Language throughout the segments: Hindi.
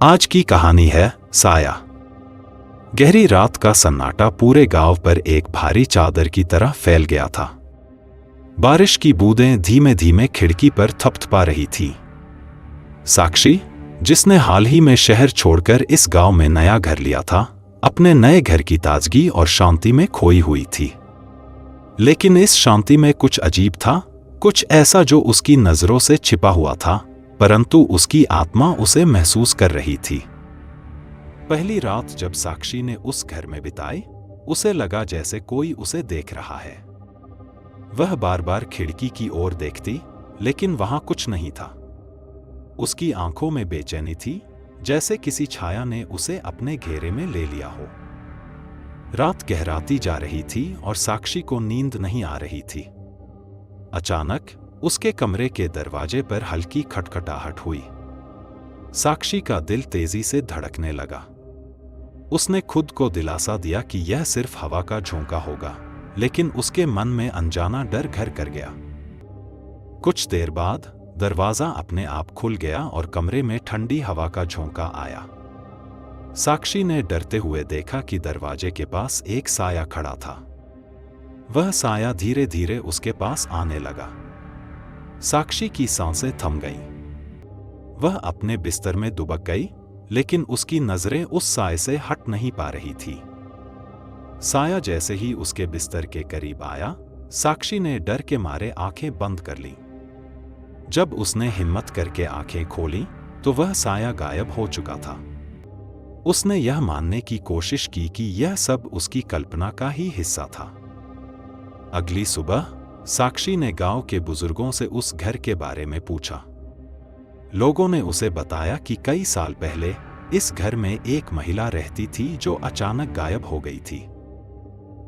आज की कहानी है साया। गहरी रात का सन्नाटा पूरे गांव पर एक भारी चादर की तरह फैल गया था। बारिश की बूंदें धीमे धीमे खिड़की पर थपथपा रही थी। साक्षी, जिसने हाल ही में शहर छोड़कर इस गांव में नया घर लिया था, अपने नए घर की ताजगी और शांति में खोई हुई थी। लेकिन इस शांति में कुछ अजीब था, कुछ ऐसा जो उसकी नजरों से छिपा हुआ था, परंतु उसकी आत्मा उसे महसूस कर रही थी। पहली रात जब साक्षी ने उस घर में बिताई, उसे लगा जैसे कोई उसे देख रहा है। वह बार बार खिड़की की ओर देखती, लेकिन वहां कुछ नहीं था। उसकी आंखों में बेचैनी थी, जैसे किसी छाया ने उसे अपने घेरे में ले लिया हो। रात गहराती जा रही थी और साक्षी को नींद नहीं आ रही थी। अचानक उसके कमरे के दरवाजे पर हल्की खटखटाहट हुई। साक्षी का दिल तेजी से धड़कने लगा। उसने खुद को दिलासा दिया कि यह सिर्फ हवा का झोंका होगा, लेकिन उसके मन में अनजाना डर घर कर गया। कुछ देर बाद दरवाजा अपने आप खुल गया और कमरे में ठंडी हवा का झोंका आया। साक्षी ने डरते हुए देखा कि दरवाजे के पास एक साया खड़ा था। वह साया धीरे धीरे उसके पास आने लगा। साक्षी की सांसें थम गईं। वह अपने बिस्तर में दुबक गई, लेकिन उसकी नजरें उस साए से हट नहीं पा रही थी। साया जैसे ही उसके बिस्तर के करीब आया, साक्षी ने डर के मारे आंखें बंद कर लीं। जब उसने हिम्मत करके आंखें खोलीं, तो वह साया गायब हो चुका था। उसने यह मानने की कोशिश की कि यह सब उसकी कल्पना का ही हिस्सा था। अगली सुबह साक्षी ने गांव के बुजुर्गों से उस घर के बारे में पूछा। लोगों ने उसे बताया कि कई साल पहले इस घर में एक महिला रहती थी जो अचानक गायब हो गई थी।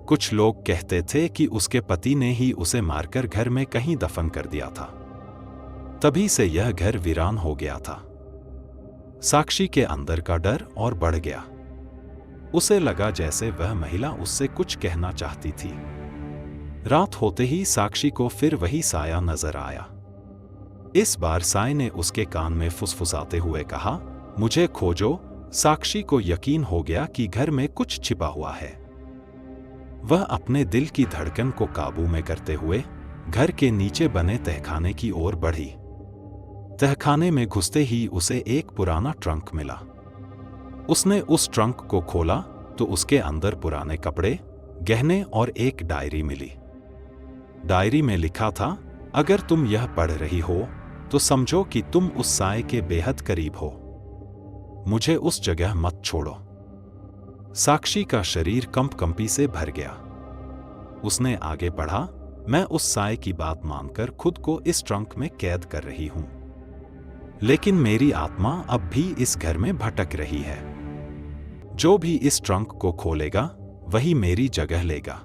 कुछ लोग कहते थे कि उसके पति ने ही उसे मारकर घर में कहीं दफन कर दिया था। तभी से यह घर वीरान हो गया था। साक्षी के अंदर का डर और बढ़ गया। उसे लगा जैसे वह महिला उससे कुछ कहना चाहती थी। रात होते ही साक्षी को फिर वही साया नजर आया। इस बार साए ने उसके कान में फुसफुसाते हुए कहा, मुझे खोजो। साक्षी को यकीन हो गया कि घर में कुछ छिपा हुआ है। वह अपने दिल की धड़कन को काबू में करते हुए घर के नीचे बने तहखाने की ओर बढ़ी। तहखाने में घुसते ही उसे एक पुराना ट्रंक मिला। उसने उस ट्रंक को खोला तो उसके अंदर पुराने कपड़े, गहने और एक डायरी मिली। डायरी में लिखा था, अगर तुम यह पढ़ रही हो तो समझो कि तुम उस साए के बेहद करीब हो। मुझे उस जगह मत छोड़ो। साक्षी का शरीर कंपकंपी से भर गया। उसने आगे पढ़ा, मैं उस साए की बात मानकर खुद को इस ट्रंक में कैद कर रही हूं, लेकिन मेरी आत्मा अब भी इस घर में भटक रही है। जो भी इस ट्रंक को खोलेगा वही मेरी जगह लेगा।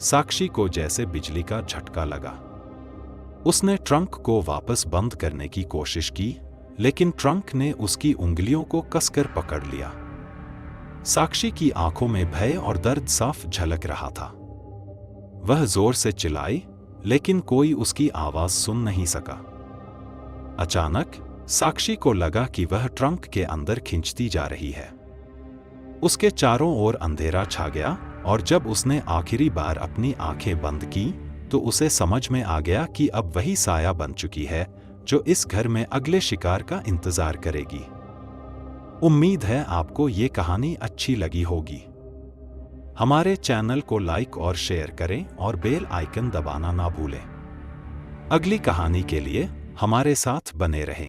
साक्षी को जैसे बिजली का झटका लगा। उसने ट्रंक को वापस बंद करने की कोशिश की, लेकिन ट्रंक ने उसकी उंगलियों को कसकर पकड़ लिया। साक्षी की आंखों में भय और दर्द साफ झलक रहा था। वह जोर से चिल्लाई, लेकिन कोई उसकी आवाज सुन नहीं सका। अचानक साक्षी को लगा कि वह ट्रंक के अंदर खिंचती जा रही है। उसके चारों ओर अंधेरा छा गया और जब उसने आखिरी बार अपनी आंखें बंद की तो उसे समझ में आ गया कि अब वही साया बन चुकी है जो इस घर में अगले शिकार का इंतजार करेगी। उम्मीद है आपको ये कहानी अच्छी लगी होगी। हमारे चैनल को लाइक और शेयर करें और बेल आइकन दबाना ना भूलें। अगली कहानी के लिए हमारे साथ बने रहें।